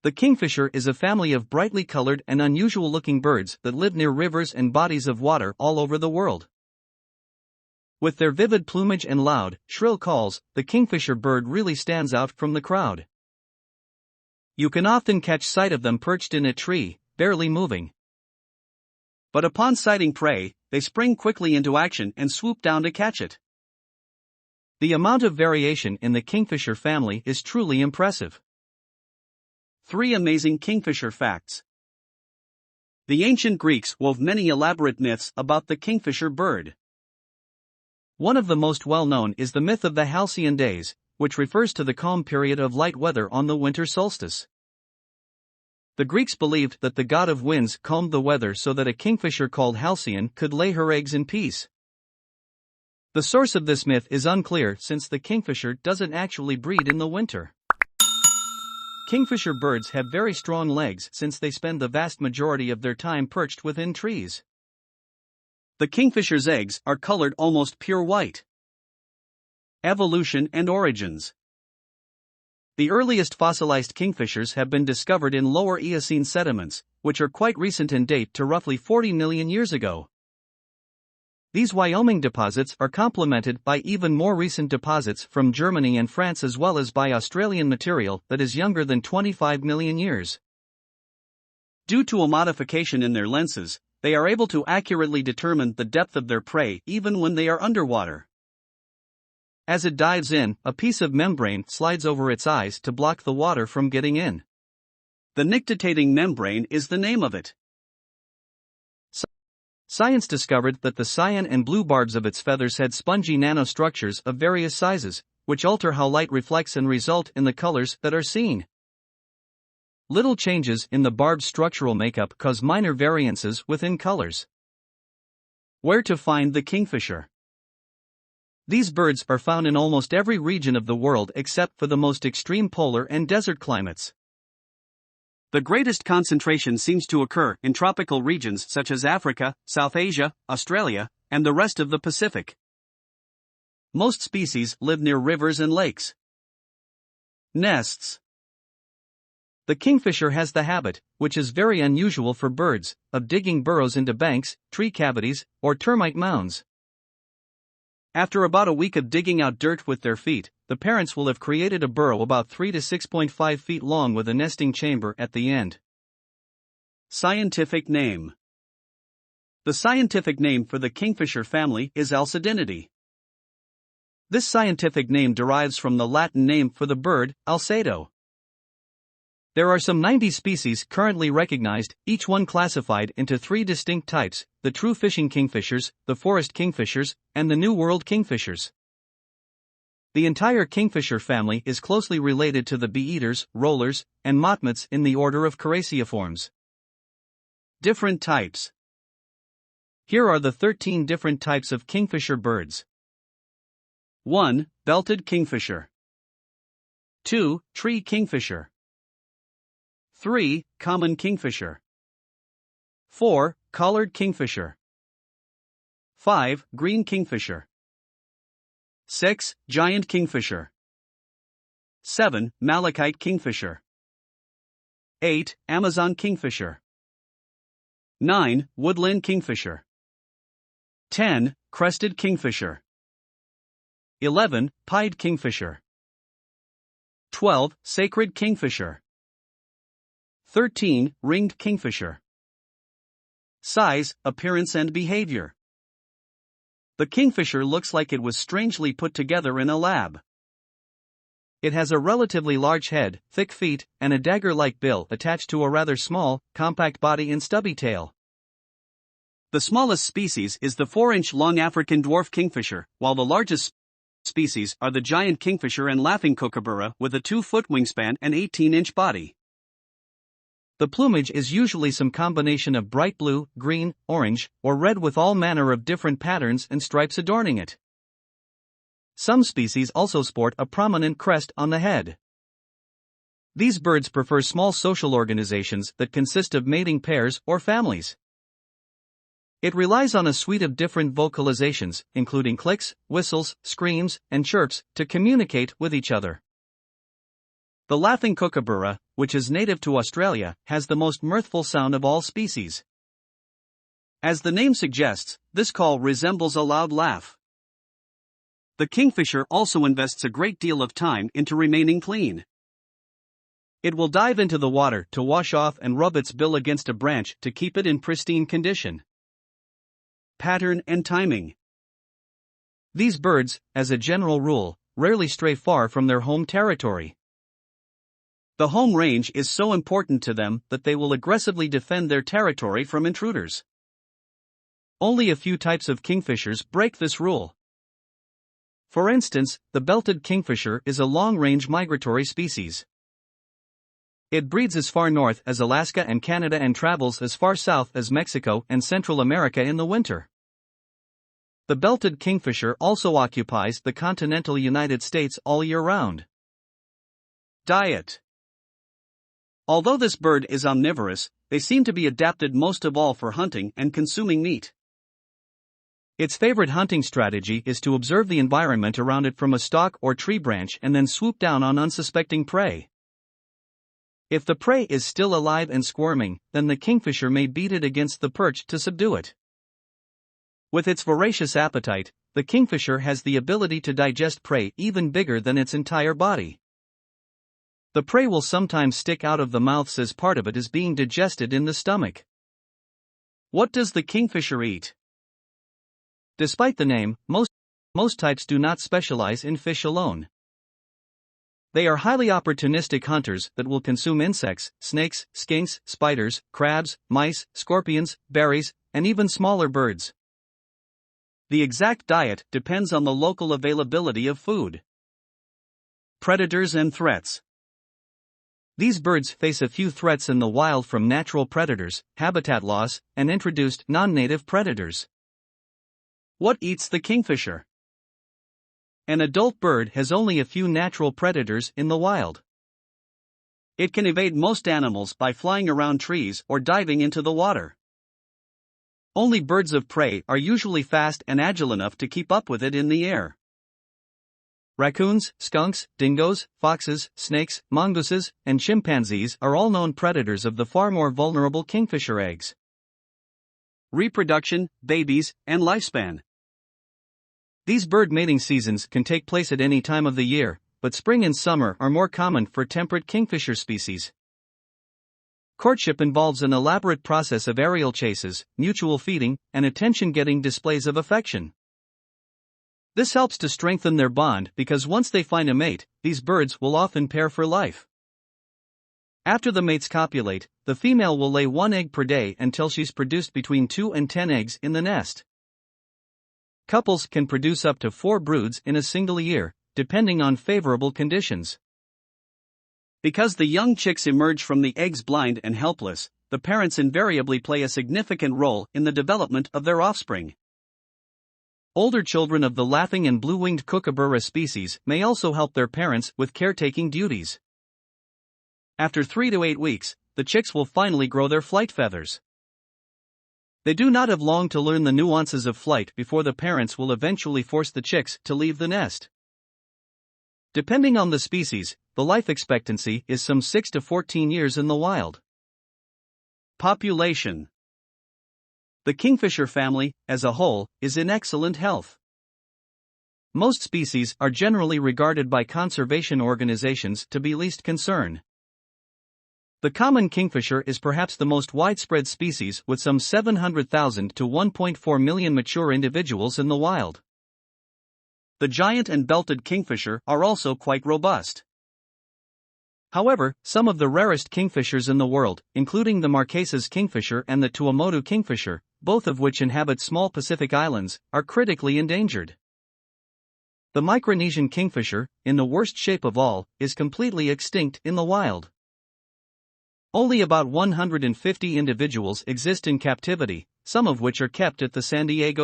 The kingfisher is a family of brightly colored and unusual-looking birds that live near rivers and bodies of water all over the world. With their vivid plumage and loud, shrill calls, the kingfisher bird really stands out from the crowd. You can often catch sight of them perched in a tree, barely moving. But upon sighting prey, they spring quickly into action and swoop down to catch it. The amount of variation in the kingfisher family is truly impressive. 3 Amazing Kingfisher Facts. The ancient Greeks wove many elaborate myths about the kingfisher bird. One of the most well-known is the myth of the halcyon days, which refers to the calm period of light weather on the winter solstice. The Greeks believed that the god of winds calmed the weather so that a kingfisher called Halcyon could lay her eggs in peace. The source of this myth is unclear since the kingfisher doesn't actually breed in the winter. Kingfisher birds have very strong legs since they spend the vast majority of their time perched within trees. The kingfisher's eggs are colored almost pure white. Evolution and origins. The earliest fossilized kingfishers have been discovered in lower Eocene sediments, which are quite recent in date to roughly 40 million years ago. These Wyoming deposits are complemented by even more recent deposits from Germany and France as well as by Australian material that is younger than 25 million years. Due to a modification in their lenses, they are able to accurately determine the depth of their prey even when they are underwater. As it dives in, a piece of membrane slides over its eyes to block the water from getting in. The nictitating membrane is the name of it. Science discovered that the cyan and blue barbs of its feathers had spongy nanostructures of various sizes, which alter how light reflects and result in the colors that are seen. Little changes in the barb's structural makeup cause minor variances within colors. Where to find the kingfisher? These birds are found in almost every region of the world except for the most extreme polar and desert climates. The greatest concentration seems to occur in tropical regions such as Africa, South Asia, Australia, and the rest of the Pacific. Most species live near rivers and lakes. Nests. The kingfisher has the habit, which is very unusual for birds, of digging burrows into banks, tree cavities, or termite mounds. After about a week of digging out dirt with their feet, the parents will have created a burrow about 3 to 6.5 feet long with a nesting chamber at the end. Scientific name. The scientific name for the kingfisher family is Alcedinidae. This scientific name derives from the Latin name for the bird, Alcedo. There are some 90 species currently recognized, each one classified into 3 distinct types: the true fishing kingfishers, the forest kingfishers, and the New World kingfishers. The entire kingfisher family is closely related to the bee-eaters, rollers, and motmots in the order of Carassiiformes. Different types. Here are the 13 different types of kingfisher birds. 1. Belted kingfisher. 2. Tree kingfisher. 3. Common kingfisher. 4. Collared kingfisher. 5. Green kingfisher. 6. Giant kingfisher. 7. Malachite kingfisher. 8. Amazon kingfisher. 9. Woodland kingfisher. 10. Crested kingfisher. 11. Pied kingfisher. 12. Sacred kingfisher. 13. Ringed kingfisher. Size, appearance and behavior. The kingfisher looks like it was strangely put together in a lab. It has a relatively large head, thick feet, and a dagger-like bill attached to a rather small, compact body and stubby tail. The smallest species is the 4-inch-long African dwarf kingfisher, while the largest species are the giant kingfisher and laughing kookaburra with a 2-foot wingspan and 18-inch body. The plumage is usually some combination of bright blue, green, orange, or red with all manner of different patterns and stripes adorning it. Some species also sport a prominent crest on the head. These birds prefer small social organizations that consist of mating pairs or families. It relies on a suite of different vocalizations, including clicks, whistles, screams, and chirps, to communicate with each other. The laughing kookaburra, which is native to Australia, has the most mirthful sound of all species. As the name suggests, this call resembles a loud laugh. The kingfisher also invests a great deal of time into remaining clean. It will dive into the water to wash off and rub its bill against a branch to keep it in pristine condition. Pattern and timing. These birds, as a general rule, rarely stray far from their home territory. The home range is so important to them that they will aggressively defend their territory from intruders. Only a few types of kingfishers break this rule. For instance, the belted kingfisher is a long-range migratory species. It breeds as far north as Alaska and Canada and travels as far south as Mexico and Central America in the winter. The belted kingfisher also occupies the continental United States all year round. Diet. Although this bird is omnivorous, they seem to be adapted most of all for hunting and consuming meat. Its favorite hunting strategy is to observe the environment around it from a stalk or tree branch and then swoop down on unsuspecting prey. If the prey is still alive and squirming, then the kingfisher may beat it against the perch to subdue it. With its voracious appetite, the kingfisher has the ability to digest prey even bigger than its entire body. The prey will sometimes stick out of the mouths as part of it is being digested in the stomach. What does the kingfisher eat? Despite the name, most types do not specialize in fish alone. They are highly opportunistic hunters that will consume insects, snakes, skinks, spiders, crabs, mice, scorpions, berries, and even smaller birds. The exact diet depends on the local availability of food. Predators and threats. These birds face a few threats in the wild from natural predators, habitat loss, and introduced non-native predators. What eats the kingfisher? An adult bird has only a few natural predators in the wild. It can evade most animals by flying around trees or diving into the water. Only birds of prey are usually fast and agile enough to keep up with it in the air. Raccoons, skunks, dingoes, foxes, snakes, mongooses, and chimpanzees are all known predators of the far more vulnerable kingfisher eggs. Reproduction, babies, and lifespan. These bird mating seasons can take place at any time of the year, but spring and summer are more common for temperate kingfisher species. Courtship involves an elaborate process of aerial chases, mutual feeding, and attention-getting displays of affection. This helps to strengthen their bond because once they find a mate, these birds will often pair for life. After the mates copulate, the female will lay 1 egg per day until she's produced between 2 and 10 eggs in the nest. Couples can produce up to 4 broods in a single year, depending on favorable conditions. Because the young chicks emerge from the eggs blind and helpless, the parents invariably play a significant role in the development of their offspring. Older children of the laughing and blue-winged kookaburra species may also help their parents with caretaking duties. After 3 to 8 weeks, the chicks will finally grow their flight feathers. They do not have long to learn the nuances of flight before the parents will eventually force the chicks to leave the nest. Depending on the species, the life expectancy is some 6 to 14 years in the wild. Population. The kingfisher family, as a whole, is in excellent health. Most species are generally regarded by conservation organizations to be least concern. The common kingfisher is perhaps the most widespread species with some 700,000 to 1.4 million mature individuals in the wild. The giant and belted kingfisher are also quite robust. However, some of the rarest kingfishers in the world, including the Marquesas kingfisher and the Tuamotu kingfisher, both of which inhabit small Pacific islands, are critically endangered. The Micronesian kingfisher, in the worst shape of all, is completely extinct in the wild. Only about 150 individuals exist in captivity, some of which are kept at the San Diego